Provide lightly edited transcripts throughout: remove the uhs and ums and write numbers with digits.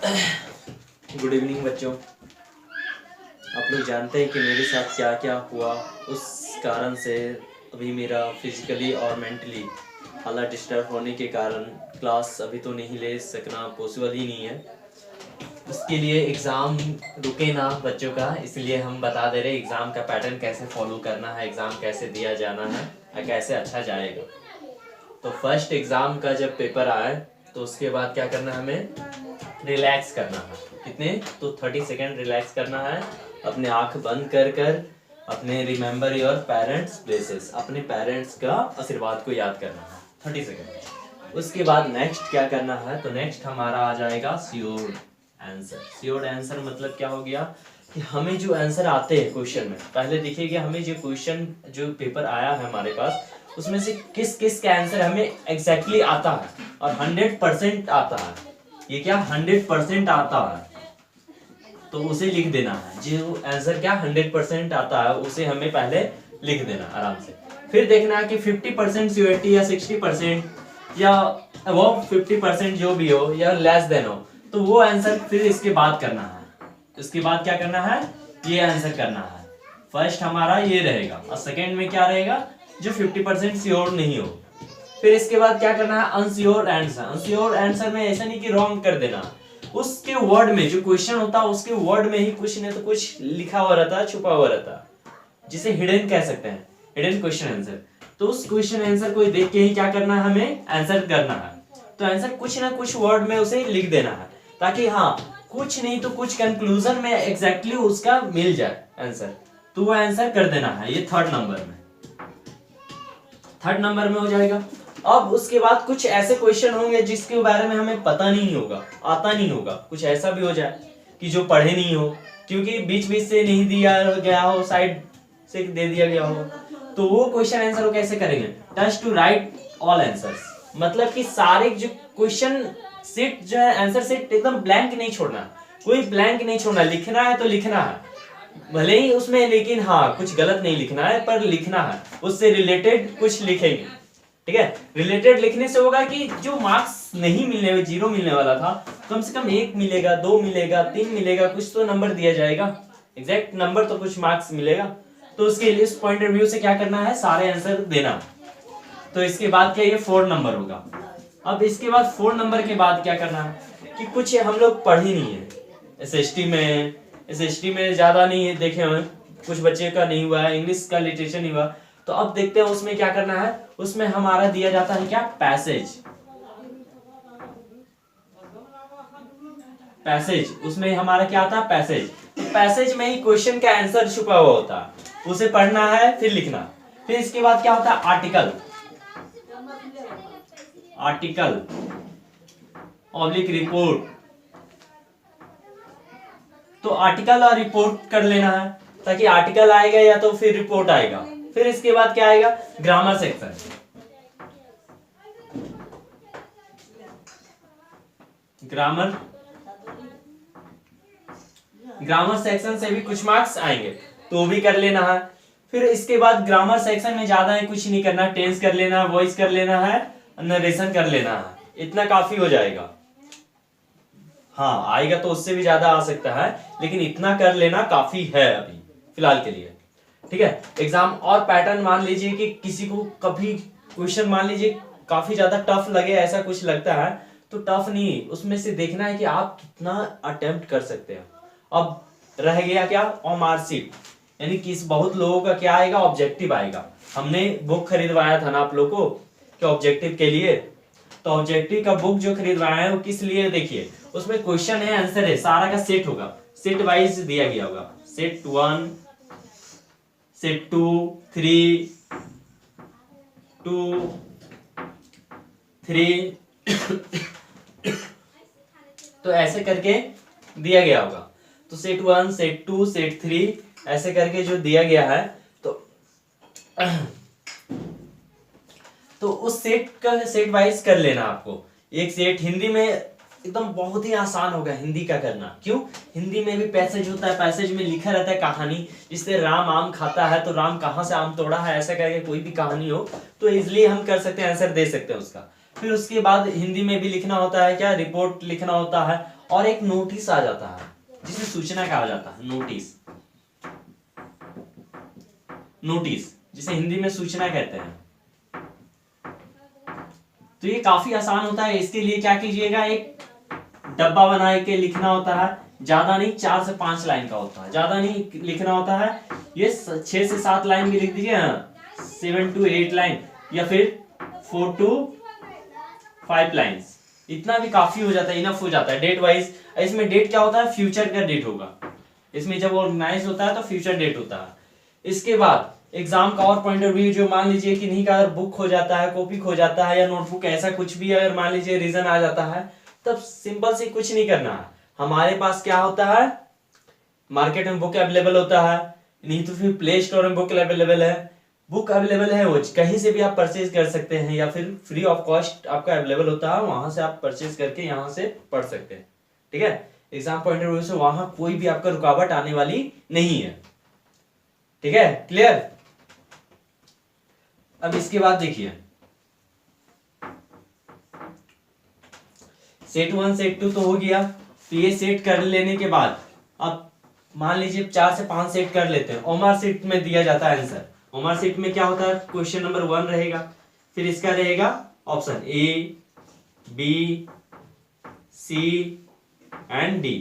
Good evening बच्चों। आप लोग जानते हैं कि मेरे साथ क्या क्या हुआ, उस कारण से अभी मेरा फिजिकली और मेंटली हालत डिस्टर्ब होने के कारण क्लास अभी तो नहीं ले सकना पॉसिबल ही नहीं है। उसके लिए एग्ज़ाम रुके ना बच्चों का, इसलिए हम बता दे रहे एग्ज़ाम का पैटर्न कैसे फॉलो करना है, एग्ज़ाम कैसे दिया जाना है और कैसे अच्छा जाएगा। तो फर्स्ट एग्ज़ाम का जब पेपर आए तो उसके बाद क्या करना है, हमें रिलैक्स करना है। कितने तो 30 सेकेंड रिलैक्स करना है, अपने आंख बंद कर कर अपने रिमेंबर योर पेरेंट्स प्लेसेस, अपने पेरेंट्स का आशीर्वाद को याद करना है 30 सेकेंड। उसके बाद नेक्स्ट क्या करना है, तो नेक्स्ट हमारा आ जाएगा श्योर आंसर। श्योर आंसर मतलब क्या हो गया कि हमें जो आंसर आते हैं क्वेश्चन में, पहले देखिए हमें जो क्वेश्चन जो पेपर आया है हमारे पास उसमें से किस किस का आंसर हमें एग्जैक्टली आता है और 100% आता है। ये क्या 100% आता है तो उसे लिख देना है। जो आंसर क्या 100% आता है उसे हमें पहले लिख देना आराम से। फिर देखना है कि 50% श्योरिटी या 60% या अबव 50% जो भी हो या लेस देन हो, तो वो आंसर फिर इसके बाद करना है। इसके बाद क्या करना है, ये आंसर करना है। फर्स्ट हमारा ये रहेगा और सेकेंड में क्या रहेगा, जो 50% श्योर नहीं हो। फिर इसके बाद क्या करना है, अनश्योर आंसर। अनश्योर आंसर में ऐसा नहीं कि रॉन्ग कर देना, उसके वर्ड में जो क्वेश्चन होता है उसके वर्ड में ही कुछ नहीं तो कुछ लिखा हुआ रहता है, छुपा हुआ रहता है, जिसे हिडन कह सकते हैं, हिडन क्वेश्चन आंसर। तो उस क्वेश्चन आंसर को देख के ही क्या करना है, हमें आंसर करना है। तो आंसर कुछ ना कुछ वर्ड में उसे लिख देना है, ताकि हाँ कुछ नहीं तो कुछ कंक्लूजन में एग्जैक्टली उसका मिल जाए आंसर, तो वो आंसर कर देना है। ये थर्ड नंबर में हो जाएगा। अब उसके बाद कुछ ऐसे क्वेश्चन होंगे जिसके बारे में हमें पता नहीं होगा, आता नहीं होगा। कुछ ऐसा भी हो जाए कि जो पढ़े नहीं हो, क्योंकि बीच बीच से नहीं दिया गया हो, साइड से दे दिया गया हो, तो वो क्वेश्चन आंसर वो कैसे करेंगे, touch to write all answers. मतलब कि सारे जो क्वेश्चन सीट जो है, आंसर सीट एकदम ब्लैंक नहीं छोड़ना, कोई ब्लैंक नहीं छोड़ना। लिखना है तो लिखना है भले ही उसमें, लेकिन हाँ कुछ गलत नहीं लिखना है, पर लिखना है, उससे रिलेटेड कुछ लिखेंगे। ठीक है, रिलेटेड लिखने से होगा कि जो मार्क्स नहीं मिलने, 0 मिलने वाला था, कम से कम 1 मिलेगा, 2 मिलेगा, 3 मिलेगा, कुछ तो नंबर दिया जाएगा, एग्जैक्ट नंबर तो कुछ मार्क्स मिलेगा। तो उसके लिए इस पॉइंट ऑफ व्यू से क्या करना है, सारे आंसर देना। तो इसके बाद क्या, ये 4 नंबर होगा। अब इसके बाद 4 नंबर के बाद क्या करना है कि कुछ हम लोग पढ़ ही नहीं है। एसएसटी में ज्यादा नहीं देखे हैं, कुछ बच्चे का नहीं हुआ है, इंग्लिश का लिटरेचर नहीं हुआ। तो अब देखते हैं उसमें क्या करना है। उसमें हमारा दिया जाता है क्या, पैसेज। उसमें हमारा क्या आता है, पैसेज। तो पैसेज में ही क्वेश्चन का आंसर छुपा हुआ होता है, उसे पढ़ना है फिर लिखना। फिर इसके बाद क्या होता है, आर्टिकल ऑब्लिक रिपोर्ट। तो आर्टिकल और रिपोर्ट कर लेना है, ताकि आर्टिकल आएगा या तो फिर रिपोर्ट आएगा। फिर इसके बाद क्या आएगा, ग्रामर सेक्शन। ग्रामर सेक्शन से भी कुछ मार्क्स आएंगे, तो भी कर लेना है। फिर इसके बाद ग्रामर सेक्शन में ज्यादा है कुछ नहीं करना, टेंस कर लेना है, वॉइस कर लेना है, नरेशन कर लेना है, इतना काफी हो जाएगा। हाँ आएगा तो उससे भी ज्यादा आ सकता है, लेकिन इतना कर लेना काफी है अभी फिलहाल के लिए। ठीक है, एग्जाम और पैटर्न मान लीजिए कि किसी को कभी क्वेश्चन मान लीजिए काफी ज्यादा टफ लगे, ऐसा कुछ लगता है, तो टफ नहीं, उसमें से देखना है कि आप कितना अटेम्प्ट कर सकते हैं। अब रह गया क्या, और मार्कशीट, यानी कि बहुत लोगों का क्या आएगा, ऑब्जेक्टिव आएगा। हमने बुक खरीदवाया था ना आप लोगों को कि ऑब्जेक्टिव के लिए, तो ऑब्जेक्टिव का बुक जो खरीदवाया है वो किस लिए, देखिए उसमें क्वेश्चन है, आंसर है, सारा का सेट होगा, सेट वाइज दिया गया होगा, सेट 1, सेट 2, 3, 2, 3 तो ऐसे करके दिया गया होगा। तो सेट 1, सेट 2, सेट 3 ऐसे करके जो दिया गया है, तो उस सेट का सेट वाइज कर लेना आपको। एक सेट हिंदी में एकदम बहुत ही आसान होगा हिंदी का करना। क्यों, हिंदी में भी पैसेज होता है, पैसेज में लिखा रहता है कहानी, जिससे राम आम खाता है तो राम कहाँ से आम तोड़ा है, ऐसा करके कोई भी कहानी हो तो इजिली हम कर सकते हैं, आंसर दे सकते हैं उसका। फिर उसके बाद हिंदी में भी लिखना होता है क्या, रिपोर्ट लिखना होता है, और एक नोटिस आ जाता है जिसे सूचना कहा जाता है। नोटिस, नोटिस जिसे हिंदी में सूचना कहते हैं। तो ये काफी आसान होता है। इसके लिए क्या कीजिएगा, एक डब्बा बना के लिखना होता है, ज्यादा नहीं, 4 से 5 लाइन का होता है, ज्यादा नहीं लिखना होता है। ये 6 से 7 लाइन भी लिख दीजिए, 7 to 8 लाइन, या फिर 4 to 5 लाइन्स, इतना भी काफी हो जाता है, इनफ हो जाता है। डेट वाइज, इसमें डेट क्या होता है, फ्यूचर का डेट होगा। इसमें जब ऑर्गेनाइज होता है तो फ्यूचर डेट होता है। इसके बाद एग्जाम का और पॉइंट ऑफ व्यू, जो मान लीजिए कि नहीं का अगर बुक खो जाता है, कॉपी खो जाता है, या नोटबुक, ऐसा कुछ भी अगर मान लीजिए रीजन आ जाता है, तब सिंपल से कुछ नहीं करना है। हमारे पास क्या होता है, मार्केट में बुक अवेलेबल होता है, नहीं तो फिर प्ले स्टोर में बुक अवेलेबल है। बुक अवेलेबल है, वो कहीं से भी आप परचेज कर सकते हैं, या फिर फ्री ऑफ कॉस्ट आपका अवेलेबल होता है, वहां से आप परचेज करके यहाँ से पढ़ सकते हैं। ठीक है, एग्जाम पॉइंट ऑफ व्यू से वहां कोई भी आपका रुकावट आने वाली नहीं है। ठीक है, क्लियर। अब इसके बाद देखिए, सेट 1 सेट 2 तो हो गया। तो ये सेट कर लेने के बाद अब मान लीजिए 4 से 5 सेट कर लेते हैं। ओमार सीट में दिया जाता है आंसर। ओमार सीट में क्या होता है, क्वेश्चन नंबर 1 रहेगा, फिर इसका रहेगा option A, B, C and D.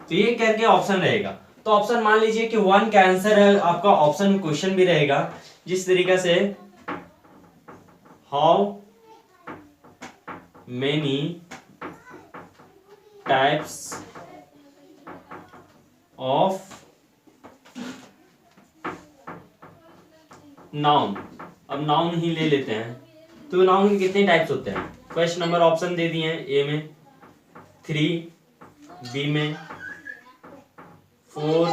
तो ये करके ऑप्शन रहेगा। तो ऑप्शन मान लीजिए कि 1 का आंसर है आपका, ऑप्शन क्वेश्चन भी रहेगा जिस तरीके से, how many types of noun. अब नाउन ही ले लेते हैं। तो नाउन के कितने टाइप्स होते हैं, फर्स्ट नंबर ऑप्शन दे दिए हैं, ए में 3, बी में 4,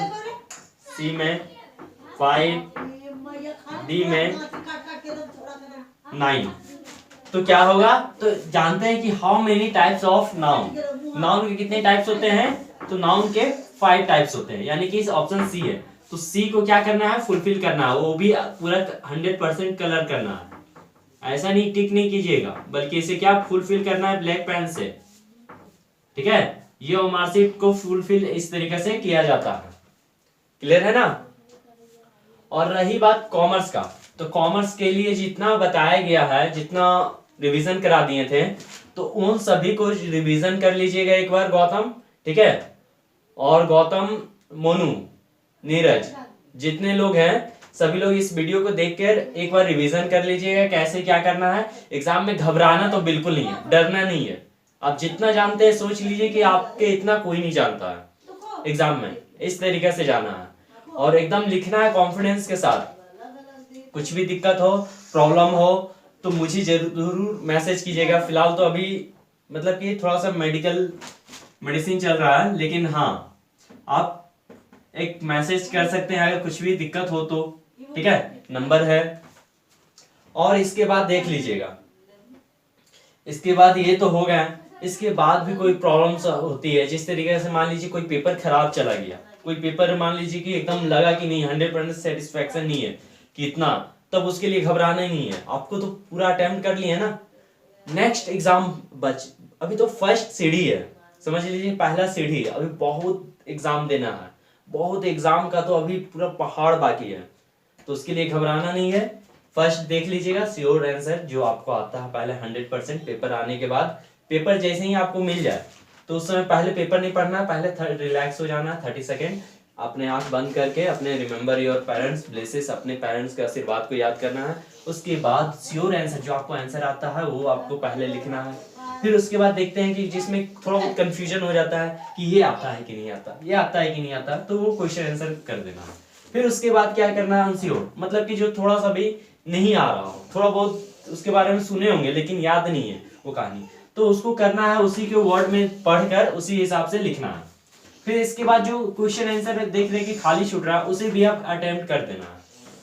सी में 5, डी में 9। तो क्या होगा, तो जानते हैं कि how many types of noun, noun के कितने टाइप्स होते हैं, तो नाउन के 5 टाइप्स होते हैं, यानी कि इस ऑप्शन सी है। तो सी को क्या करना है, फुलफिल करना है, वो भी पूरा 100% कलर करना है। ऐसा नहीं टिक नहीं कीजिएगा, बल्कि इसे क्या फुलफिल करना है ब्लैक पेन से। ठीक है, ये मार्कशीट को फुलफिल इस तरीके से किया जाता है। क्लियर है ना। और रही बात कॉमर्स का, तो कॉमर्स के लिए जितना बताया गया है, जितना रिवीजन करा दिए थे, तो उन सभी को रिवीजन कर लीजिएगा एक बार गौतम। ठीक है, और गौतम, मोनू, नीरज, जितने लोग हैं सभी लोग इस वीडियो को देखकर एक बार रिवीजन कर लीजिएगा कैसे क्या करना है। एग्जाम में घबराना तो बिल्कुल नहीं है, डरना नहीं है। आप जितना जानते हैं सोच लीजिए कि आपके इतना कोई नहीं जानता है। एग्जाम में इस तरीके से जाना है और एकदम लिखना है कॉन्फिडेंस के साथ। कुछ भी दिक्कत हो, प्रॉब्लम हो, तो मुझे जरूर मैसेज कीजिएगा। फिलहाल तो अभी मतलब कि थोड़ा सा मेडिसिन चल रहा है, लेकिन हाँ आप एक मैसेज कर सकते हैं अगर कुछ भी दिक्कत हो तो। ठीक है, नंबर है। और इसके बाद देख लीजिएगा, इसके बाद ये तो हो गया, इसके बाद भी कोई प्रॉब्लम्स होती है। जिस तरीके से मान लीजिए कोई पेपर खराब चला गया, कोई पेपर मान लीजिए कि एकदम लगा कि नहीं 100% सेटिस्फेक्शन नहीं है कि इतना, तब उसके लिए घबराना ही नहीं है। आपको तो पूरा अटेम्प्ट कर लिया ना, नेक्स्ट एग्जाम अभी तो फर्स्ट सीढ़ी है, समझ लीजिए पहला सीढ़ी है। अभी बहुत एग्जाम देना है, बहुत एग्जाम का तो अभी पूरा पहाड़ बाकी है, तो उसके लिए घबराना नहीं है। फर्स्ट देख लीजिएगा श्योर आंसर जो आपको आता है पहले 100%। पेपर आने के बाद, पेपर जैसे ही आपको मिल जाए तो उस समय पहले पेपर नहीं पढ़ना, पहले रिलैक्स हो जाना, 30 सेकेंड अपने आंख बंद करके अपने रिमेंबर योर पेरेंट्स ब्लेसेस, अपने पेरेंट्स के आशीर्वाद को याद करना है। उसके बाद श्योर आंसर जो आपको आंसर आता है वो आपको पहले लिखना है। फिर उसके बाद देखते हैं कि जिसमें थोड़ा बहुत कंफ्यूजन हो जाता है कि ये आता है कि नहीं आता, ये आता है कि नहीं आता, तो वो क्वेश्चन आंसर कर देना है। फिर उसके बाद क्या करना है, अनश्योर, मतलब कि जो थोड़ा सा भी नहीं आ रहा हो, थोड़ा बहुत उसके बारे में सुने होंगे लेकिन याद नहीं है वो कहानी, तो उसको करना है उसी के वर्ड में पढ़कर उसी हिसाब से लिखना है। फिर इसके बाद जो क्वेश्चन आंसर देख रहे कि खाली छूट रहा है उसे भी आप अटेम्प्ट कर देना है।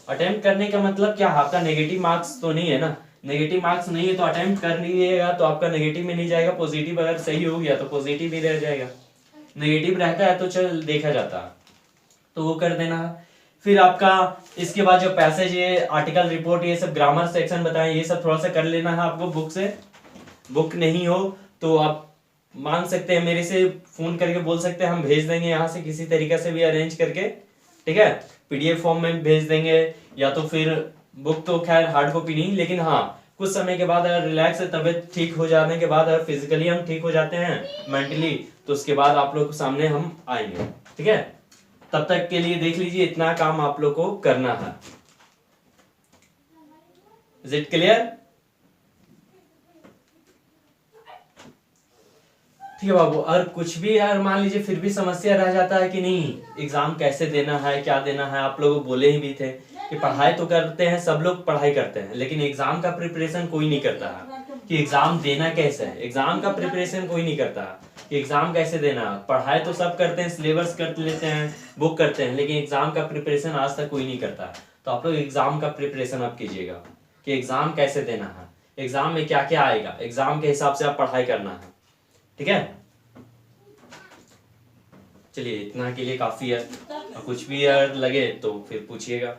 अटेम्प्ट करने का मतलब क्या, आपका नेगेटिव मार्क्स तो नहीं है ना, नेगेटिव मार्क्स नहीं है तो अटेम्प्ट कर लीजिएगा तो आपका नेगेटिव में नहीं जाएगा, पॉजिटिव अगर सही हो गया तो पॉजिटिव ही रह जाएगा। नेगेटिव रहता है तो चल देखा जाता है, तो वो कर देना है। फिर आपका इसके बाद जो पैसेज है, आर्टिकल, रिपोर्ट, ये सब ग्रामर सेक्शन बताएं, ये सब थोड़ा सा कर लेना है आपको बुक से। बुक नहीं हो तो आप मांग सकते हैं, मेरे से फोन करके बोल सकते हैं, हम भेज देंगे यहाँ से किसी तरीके से भी अरेंज करके, ठीक है। पीडीएफ फॉर्म में भेज देंगे, या तो फिर बुक तो खैर हार्ड कॉपी नहीं, लेकिन हाँ कुछ समय के बाद अगर रिलैक्स, तबीयत ठीक हो जाने के बाद, अगर फिजिकली हम ठीक हो जाते हैं मेंटली, तो उसके बाद आप लोग के सामने हम आएंगे, ठीक है। तब तक के लिए देख लीजिए, इतना काम आप लोग को करना है। Is it clear? ठीक है बाबू। और कुछ भी यार मान लीजिए फिर भी समस्या रह जाता है कि नहीं, एग्जाम कैसे देना है, क्या देना है, आप लोग बोले ही भी थे कि पढ़ाई तो करते हैं, सब लोग पढ़ाई करते हैं, लेकिन एग्जाम का प्रिपरेशन कोई नहीं करता है कि एग्जाम देना कैसे है। एग्जाम का प्रिपरेशन कोई नहीं करता कि एग्जाम कैसे देना। पढ़ाई तो सब करते हैं, सिलेबस कर लेते हैं, बुक करते हैं, लेकिन एग्जाम का प्रिपरेशन आज तक कोई नहीं करता। तो आप लोग एग्जाम का प्रिपरेशन अब कीजिएगा कि एग्जाम कैसे देना है, एग्जाम में क्या क्या आएगा, एग्जाम के हिसाब से आप पढ़ाई करना है, ठीक है। चलिए इतना के लिए काफी है, कुछ भी यार लगे तो फिर पूछिएगा।